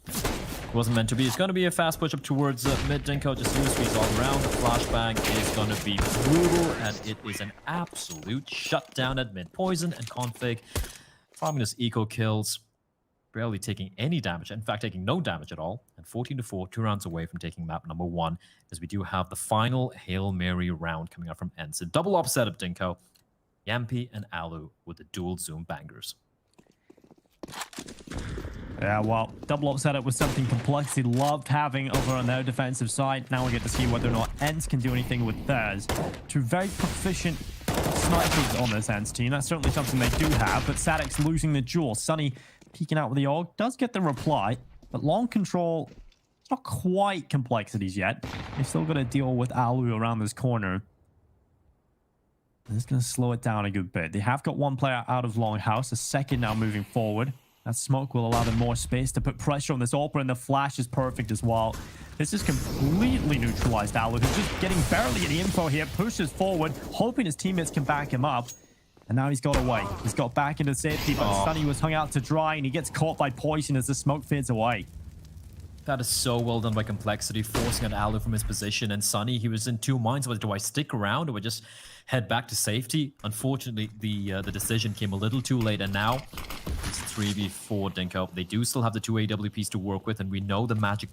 It wasn't meant to be. It's going to be a fast push up towards mid. Dinko just USBs all around. The flashbang is going to be brutal, and it is an absolute shutdown at mid. Poison and Config farming his eco kills, barely taking any damage. In fact, taking no damage at all. And 14-4, 2 rounds away from taking map number 1, as we do have the final Hail Mary round coming up from Ence. A double up setup, Dinko. Yampi and Alu with the dual zoom bangers. Yeah, well, double up setup was something Complexity loved having over on their defensive side. Now we get to see whether or not Ence can do anything with theirs. 2 very proficient snipers on this Ence team. That's certainly something they do have, but Sadix losing the duel. Sunny peeking out with the AUG does get the reply, but long control, it's not quite Complexity's yet. They've still got to deal with Alu around this corner. This is going to slow it down a good bit. They have got 1 player out of Longhouse, a second now moving forward. That smoke will allow them more space to put pressure on this AWP, and the flash is perfect as well. This is completely neutralized Alu, who's just getting barely any info here, pushes forward, hoping his teammates can back him up. And now he's got away. He's got back into safety, but Sunny was hung out to dry, and he gets caught by Poison as the smoke fades away. That is so well done by Complexity, forcing an Alu from his position. And Sunny, he was in 2 minds. Whether do I stick around or I just head back to safety? Unfortunately, the decision came a little too late. And now it's 3v4, Dinko. They do still have the 2 AWPs to work with, and we know the magic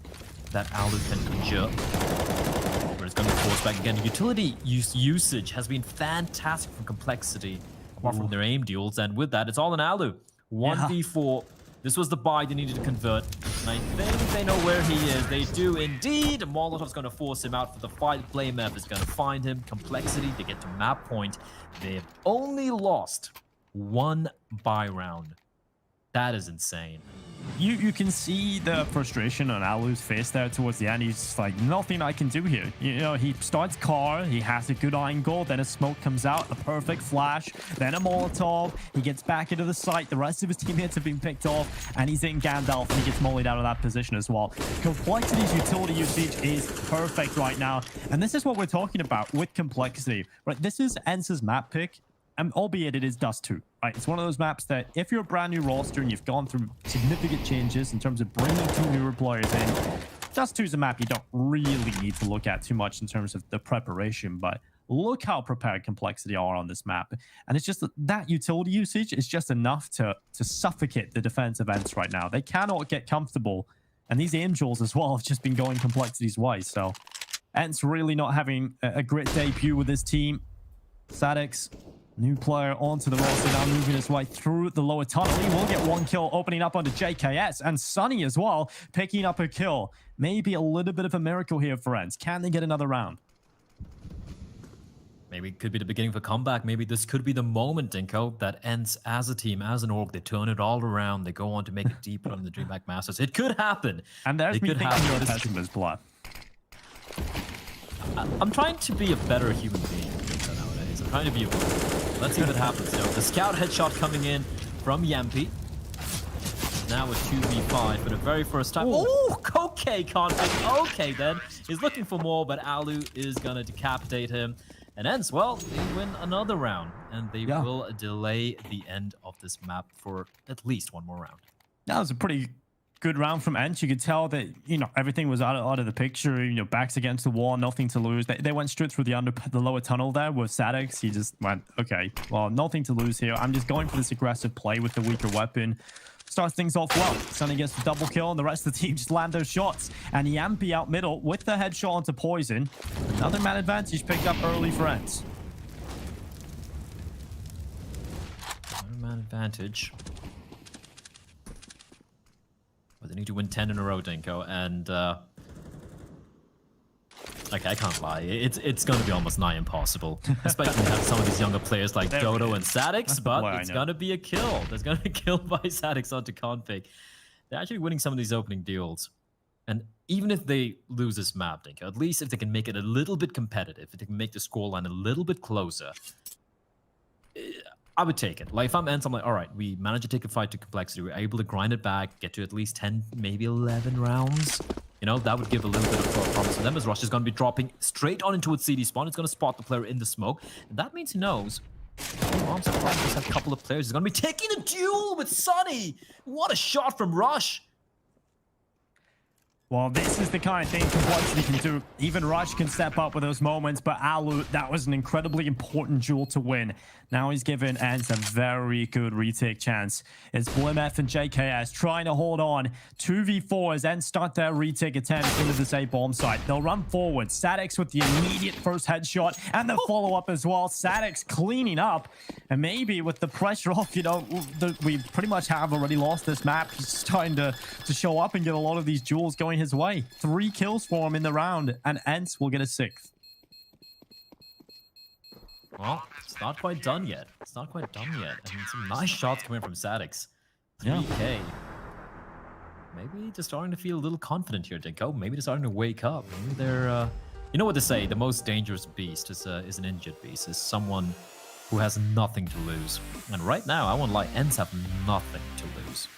that Alu can conjure. But it's going to be forced back again. Utility usage has been fantastic from Complexity, apart from their aim duels. And with that, it's all in Alu. 1v4. This was the buy they needed to convert, and I think they know where he is. They do indeed. Molotov's going to force him out for the fight. BlameF is going to find him. Complexity, they get to map point. They've only lost 1 buy round. That is insane. You can see the frustration on Alu's face there towards the end. He's just like, nothing I can do here. You know, he starts car, he has a good angle, then a smoke comes out, a perfect flash, then a Molotov. He gets back into the site. The rest of his teammates have been picked off, and he's in Gandalf, and he gets mollied out of that position as well. Complexity's utility usage is perfect right now, and this is what we're talking about with Complexity. Right, this is Ence's map pick. Albeit it is Dust2, right? It's one of those maps that if you're a brand new roster and you've gone through significant changes in terms of bringing 2 newer players in, Dust2 is a map you don't really need to look at too much in terms of the preparation, but look how prepared Complexity are on this map. And it's just that utility usage is just enough to suffocate the defensive Ence right now. They cannot get comfortable, and these aim duels as well have just been going Complexity's way. So Ence really not having a great debut with this team. Sadix, new player onto the roster, now moving his way through the lower tunnel. He will get 1 kill, opening up onto JKS, and Sunny as well, picking up a kill. Maybe a little bit of a miracle here for Ence. Can they get another round? Maybe it could be the beginning of a comeback. Maybe this could be the moment, Dinko, that Ence as a team, as an org, they turn it all around. They go on to make it deeper on the DreamHack Masters. It could happen. And there's me thinking you're the pessimist, Blood. I'm trying to be a better human being nowadays. I'm trying to be a Let's see what happens. So the scout headshot coming in from Yampi. Now a 2v5 for the very first time. Oh, okay, Conflict. Okay, then. He's looking for more, but Alu is gonna decapitate him. And Ence, well, they win another round, and they will delay the end of this map for at least one more round. That was a pretty good round from Ence. You could tell that, you know, everything was out of the picture, you know, backs against the wall, nothing to lose. They went straight through the lower tunnel there with Sadix. He just went, okay, well, nothing to lose here. I'm just going for this aggressive play with the weaker weapon. Starts things off well. Sunny gets the double kill, and the rest of the team just land those shots. And Yampy out middle with the headshot onto Poison. Another man advantage picked up early for Ence. Another man advantage. But they need to win 10 in a row, Dinko, and okay, I can't lie. It's going to be almost nigh impossible, especially when you have some of these younger players like Dodo and Sadix, but it's going to be a kill. There's going to be a kill by Sadix onto Config. They're actually winning some of these opening duels. And even if they lose this map, Dinko, at least if they can make it a little bit competitive, if they can make the scoreline a little bit closer, I would take it. Like, if I'm Ence, I'm like, all right, we managed to take a fight to complexity. We're able to grind it back, get to at least 10, maybe 11 rounds. You know, that would give a little bit of promise to them, as Rush is going to be dropping straight on into its CD spawn. It's going to spot the player in the smoke. And that means he knows. Oh, I'm surprised there's a couple of players. He's going to be taking a duel with Sunny. What a shot from Rush. Well, this is the kind of thing Complexity can do. Even Rush can step up with those moments, but Alu, that was an incredibly important duel to win. Now he's given Ence a very good retake chance. It's BlimF and JKS trying to hold on. 2v4 as Ence start their retake attempt into this A bomb site. They'll run forward. Sadix with the immediate first headshot and the follow-up as well. Sadix cleaning up. And maybe with the pressure off, you know, we pretty much have already lost this map. He's starting to show up and get a lot of these duels going his way. 3 kills for him in the round, and Ence will get a 6th. Well, it's not quite done yet. It's not quite done yet. I mean, some nice shots coming from Sadix. 3K. Maybe they're starting to feel a little confident here, Dinko. Maybe they're starting to wake up. Maybe they're, you know what they say, the most dangerous beast is an injured beast, is someone who has nothing to lose. And right now, I won't lie, Ence have nothing to lose.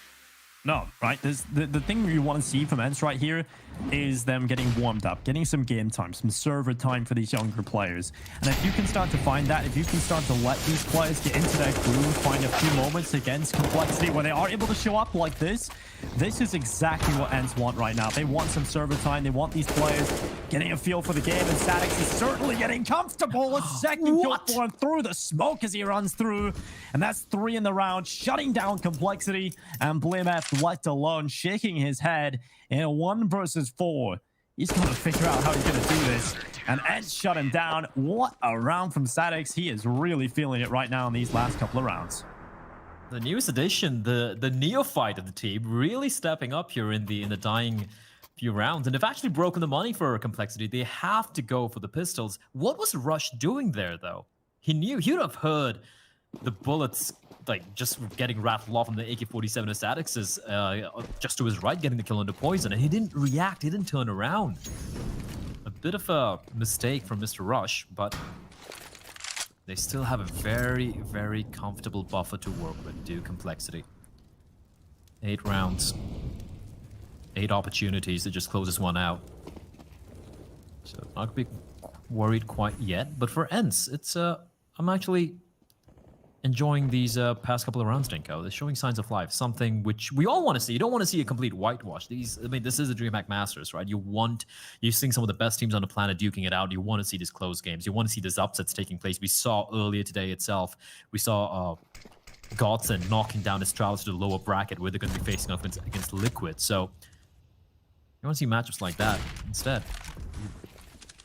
No, right? There's the thing you want to see from Ence right here is them getting warmed up, getting some game time, some server time for these younger players. And if you can start to find that, if you can start to let these players get into their groove, find a few moments against Complexity where they are able to show up like this is exactly what Ence want right now. They want some server time. They want these players getting a feel for the game. And Sadix is certainly getting comfortable. A second kill for him through the smoke as he runs through. And that's 3 in the round, shutting down Complexity. And BlimF left alone, shaking his head in a 1 versus 4. He's got to figure out how he's going to do this. And Ence shut him down. What a round from Sadix. He is really feeling it right now in these last couple of rounds. The newest addition, the neophyte of the team, really stepping up here in the dying few rounds, and they've actually broken the money for Complexity. They have to go for the pistols. What was Rush doing there, though? He knew, he would have heard the bullets like just getting rattled off from the AK-47 of Sadix's just to his right, getting the kill into Poison, and he didn't react, he didn't turn around. A bit of a mistake from Mr. Rush, but they still have a very, very comfortable buffer to work with due Complexity. 8 rounds. 8 opportunities to just close this one out. So not be worried quite yet, but for Ence, it's I'm actually enjoying these past couple of rounds, Dinko. They're showing signs of life, something which we all want to see. You don't want to see a complete whitewash. I mean, this is the DreamHack Masters, right? You're seeing some of the best teams on the planet duking it out. You want to see these close games. You want to see these upsets taking place. We saw earlier today itself. We saw Godson knocking down his Astralis to the lower bracket where they're going to be facing up against Liquid. So you want to see matchups like that. Instead, you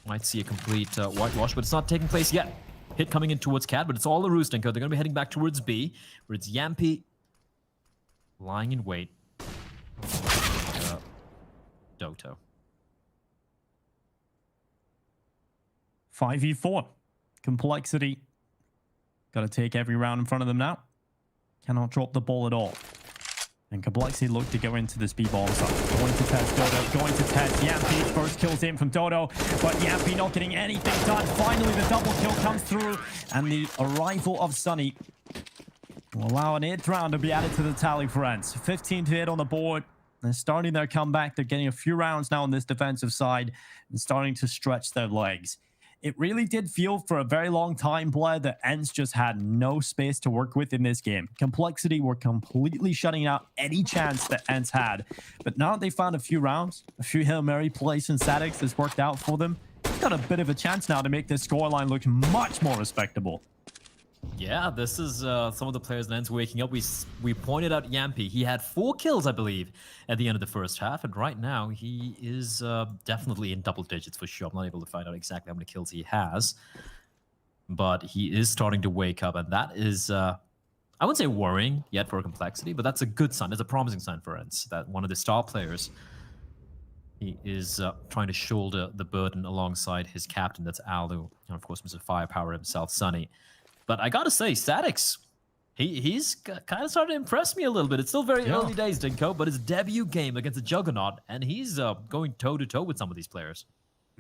might see a complete whitewash, but it's not taking place yet. Hit coming in towards Cad, but it's all a roost, Dinko. They're going to be heading back towards B, where it's Yampy lying in wait. Doto. 5v4. Complexity. Got to take every round in front of them now. Cannot drop the ball at all. And Complexity look to go into this B-bomb site. Going to test Dodo, going to test Yampy. First kill's in from Dodo, but Yampy not getting anything done. Finally, the double kill comes through, and the arrival of Sunny will allow an 8th round to be added to the tally for Ence. 15 to 8 on the board. They're starting their comeback. They're getting a few rounds now on this defensive side and starting to stretch their legs. It really did feel for a very long time, Blair, that Ence just had no space to work with in this game. Complexity were completely shutting out any chance that Ence had. But now that they found a few rounds, a few Hail Mary plays and statics that's worked out for them, they've got a bit of a chance now to make this scoreline look much more respectable. Yeah, this is some of the players in Ence waking up. We pointed out Yampy. He had 4 kills, I believe, at the end of the first half. And right now, he is definitely in double digits for sure. I'm not able to find out exactly how many kills he has. But he is starting to wake up. And that is, I wouldn't say worrying yet for Complexity, but that's a good sign. It's a promising sign for Ence that one of the star players, he is trying to shoulder the burden alongside his captain, that's Alu. And of course, Mr. Firepower himself, Sunny. But I gotta say, Statics, he's kind of started to impress me a little bit. It's still very early days, Dinko, but his debut game against a Juggernaut, and he's going toe-to-toe with some of these players.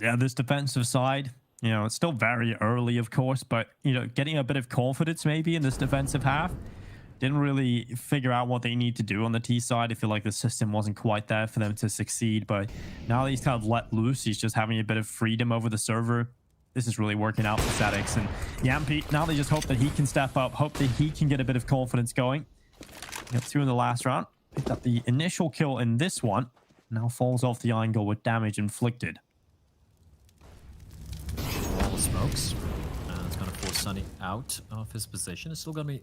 Yeah, this defensive side, it's still very early, of course, but, getting a bit of confidence maybe in this defensive half. Didn't really figure out what they need to do on the T side. I feel like the system wasn't quite there for them to succeed, but now that he's kind of let loose, he's just having a bit of freedom over the server. This is really working out for Statics. And Yampy, now they just hope that he can step up, hope that he can get a bit of confidence going. Got 2 in the last round. Picked up the initial kill in this one. Now falls off the angle with damage inflicted. All the smokes. It's going to force Sunny out of his position. It's still going to be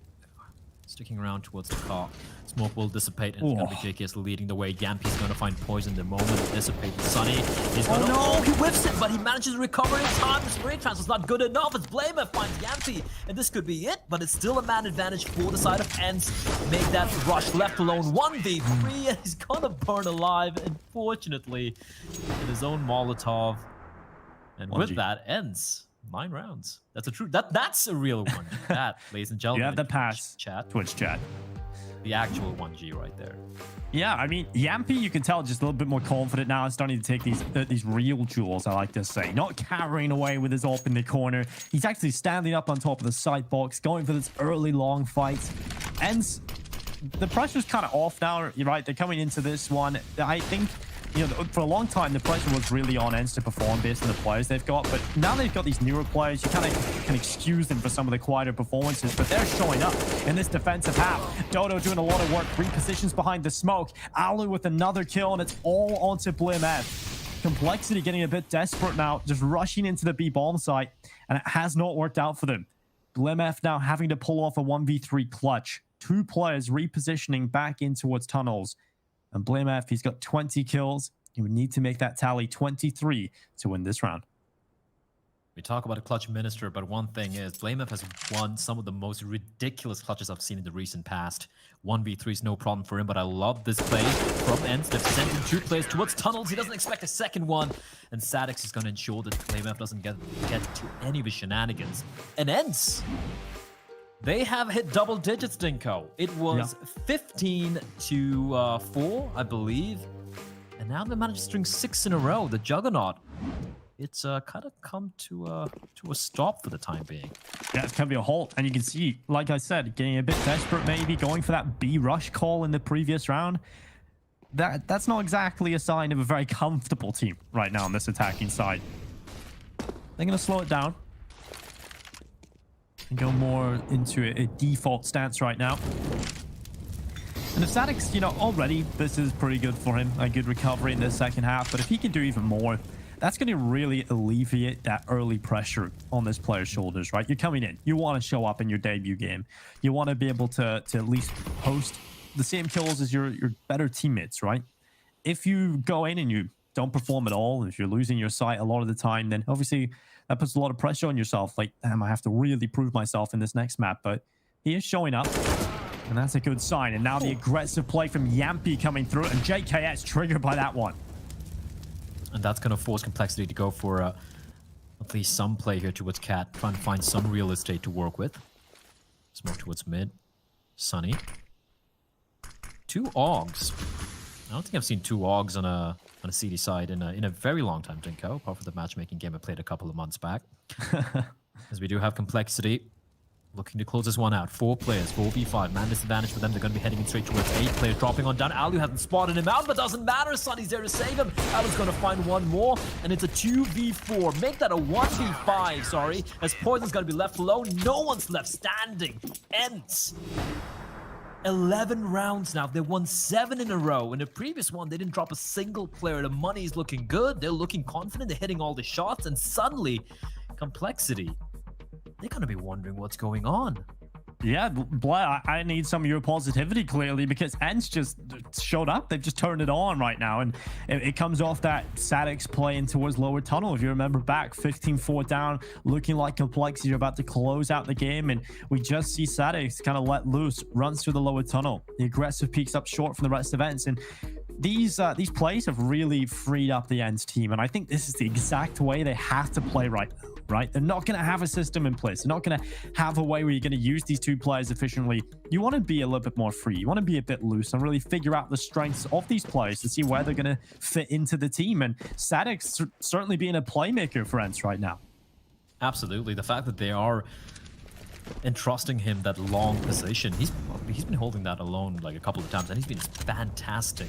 sticking around towards the car. Smoke will dissipate, and it's going to be JKS leading the way. Yampy's going to find poison the moment it dissipates. Sunny, he's going to... Oh, he whiffs it, but he manages to recover in time. The spray transfer's not good enough. It's Blamer finds Yampy, and this could be it, but it's still a man advantage for the side of Ence. Make that rush, left alone 1v3, and he's going to burn alive, unfortunately, in his own Molotov. And with that, Ence 9 rounds. That's a true. That's a real one. That, ladies and gentlemen. You have the pass. Twitch chat. The actual 1G right there. Yeah, I mean, Yampy, you can tell just a little bit more confident now. Starting to take these real duels, I like to say. Not carrying away with his AWP in the corner. He's actually standing up on top of the side box, going for this early long fight. Ence, the pressure's kind of off now. You're right. They're coming into this one. I think, for a long time, the pressure was really on Ence to perform based on the players they've got. But now they've got these newer players, you kind of can excuse them for some of the quieter performances. But they're showing up in this defensive half. Dodo doing a lot of work, repositions behind the smoke. Alu with another kill, and it's all onto BlameF. Complexity getting a bit desperate now, just rushing into the B bomb site, and it has not worked out for them. BlameF now having to pull off a 1v3 clutch. 2 players repositioning back in towards tunnels. And BlameF, he's got 20 kills. He would need to make that tally 23 to win this round. We talk about a clutch minister, but one thing is, BlameF has won some of the most ridiculous clutches I've seen in the recent past. 1v3 is no problem for him, but I love this play from Ence. They've sent in 2 players towards tunnels. He doesn't expect a second one. And Statics is going to ensure that BlameF doesn't get to any of his shenanigans. And Ence, they have hit double digits, Dinko. It was 15 to 4, I believe. And now they managed to string 6 in a row. The Juggernaut, it's kind of come to a stop for the time being. Yeah, it's going to be a halt. And you can see, like I said, getting a bit desperate maybe, going for that B rush call in the previous round. That's not exactly a sign of a very comfortable team right now on this attacking side. They're going to slow it down and go more into a default stance right now. And the Statics, already this is pretty good for him. A good recovery in the second half. But if he can do even more, that's going to really alleviate that early pressure on this player's shoulders, right? You're coming in. You want to show up in your debut game. You want to be able to at least post the same kills as your better teammates, right? If you go in and you don't perform at all, if you're losing your sight a lot of the time, then obviously that puts a lot of pressure on yourself. Like, damn, I have to really prove myself in this next map. But he is showing up, and that's a good sign. And now the aggressive play from Yampy coming through, and JKS triggered by that one. And that's going to force Complexity to go for at least some play here towards Cat, trying to find some real estate to work with. Smoke towards mid. Sunny. 2 AUGs. I don't think I've seen 2 AUGs on a CD side in a very long time, Dinko, apart from the matchmaking game I played a couple of months back. As we do have Complexity looking to close this one out. 4 players, 4v5, man disadvantage for them. They're going to be heading in straight towards 8 players, dropping on down. Alu hasn't spotted him out, but doesn't matter. Sunny's there to save him. Alu's going to find one more, and it's a 2v4. Make that a 1v5, sorry, as Poison's going to be left alone. No one's left standing. Ence. 11 rounds now. They won 7 in a row. In the previous one, they didn't drop a single player. The money's looking good. They're looking confident. They're hitting all the shots, and suddenly, Complexity, they're going to be wondering what's going on. Yeah, Blair, I need some of your positivity, clearly, because Ence just showed up. They've just turned it on right now, and it comes off that Sadix playing towards lower tunnel. If you remember back, 15-4 down, looking like Complexity are about to close out the game, and we just see Sadix kind of let loose, runs through the lower tunnel. The aggressive peaks up short from the rest of Ence, and these plays have really freed up the Ence team, and I think this is the exact way they have to play right now. Right? They're not going to have a system in place. They're not going to have a way where you're going to use these 2 players efficiently. You want to be a little bit more free. You want to be a bit loose and really figure out the strengths of these players to see where they're going to fit into the team. And Sadix certainly being a playmaker for Ence right now. Absolutely. The fact that they are entrusting him that long position, he's been holding that alone like a couple of times, and he's been fantastic.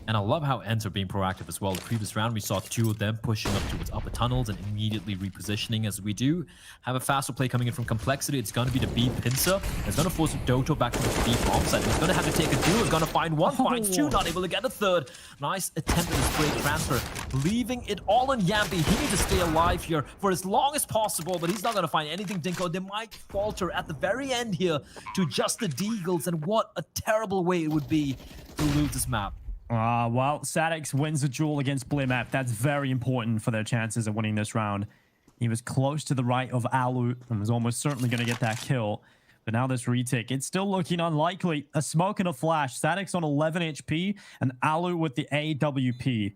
And I love how Ence are being proactive as well. The previous round, we saw 2 of them pushing up towards upper tunnels and immediately repositioning. As we do have a faster play coming in from Complexity, it's going to be the B pincer. It's going to force Doto back to the B bomb site. He's going to have to take a duel. He's going to find 1, finds 2, not able to get a 3rd. Nice attempt at this break transfer, leaving it all on Yampy. He needs to stay alive here for as long as possible, but he's not going to find anything, Dinko. They might falter at the very end here to just the Deagles, and what a terrible way it would be to lose this map. Well, Sadix wins the duel against Blimap. That's very important for their chances of winning this round. He was close to the right of Alu and was almost certainly going to get that kill. But now this retake, it's still looking unlikely. A smoke and a flash. Sadix on 11 HP and Alu with the AWP.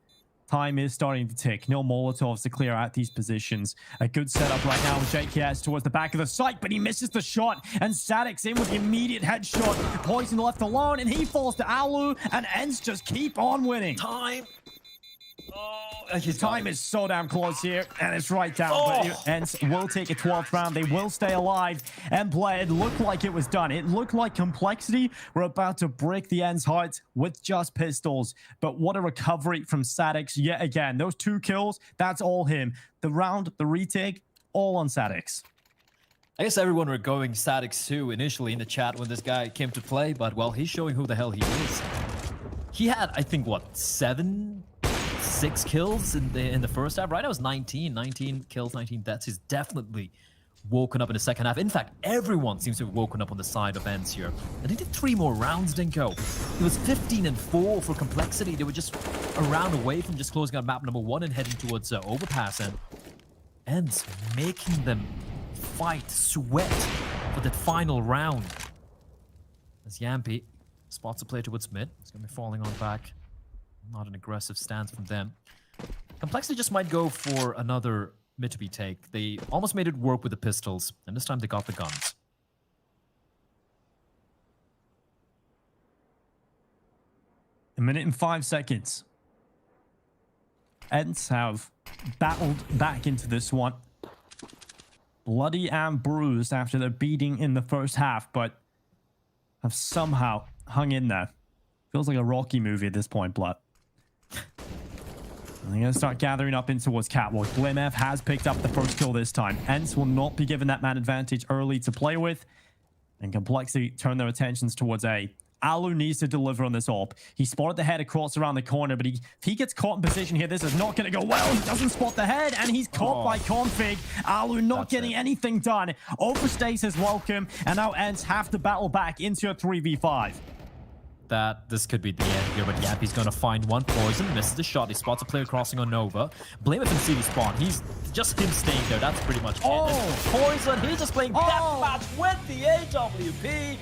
Time is starting to tick. No Molotovs to clear out these positions. A good setup right now with JKS towards the back of the site, but he misses the shot. And Sadix in with the immediate headshot. Poison left alone, and he falls to Alu, and Ence just keep on winning. Time. His time is so damn close here, and it's right down. But Ence will take a 12th round. They will stay alive and play. It looked like it was done. It looked like Complexity were about to break the Ence heart with just pistols. But what a recovery from Sadix yet again. Those 2 kills, that's all him. The round, the retake, all on Sadix. I guess everyone were going Sadix too initially in the chat when this guy came to play, but well, he's showing who the hell he is. He had, I think, what, 6 kills in the first half, right? I was 19 kills, 19 deaths. He's definitely woken up in the second half. In fact, everyone seems to have woken up on the side of Ence here. And he did 3 more rounds, Dinko. It was 15-4 for Complexity. They were just a round away from just closing out map number 1 and heading towards Overpass. And Ence making them fight, sweat for that final round. As Yampy spots a player towards mid. He's going to be falling on back. Not an aggressive stance from them. Complexity just might go for another mid to be take. They almost made it work with the pistols, and this time they got the guns. A minute and 5 seconds. Ence have battled back into this one. Bloody and bruised after their beating in the first half, but have somehow hung in there. Feels like a Rocky movie at this point, Blood. They're going to start gathering up in towards Catwalk. Blimf has picked up the first kill this time. Ence will not be given that man advantage early to play with. And Complexity turn their attentions towards A. Alu needs to deliver on this AWP. He spotted the head across around the corner, but if he gets caught in position here, this is not going to go well. He doesn't spot the head, and he's caught by Config. Alu not getting anything done. Overstays his welcome, and now Ence have to battle back into a 3v5. That this could be the end here, but Yappy's going to find one. Poison misses the shot. He spots a player crossing on Nova. Blame it in CD spawn. He's just him staying there. That's pretty much it. Poison, he's just playing deathmatch with the AWP.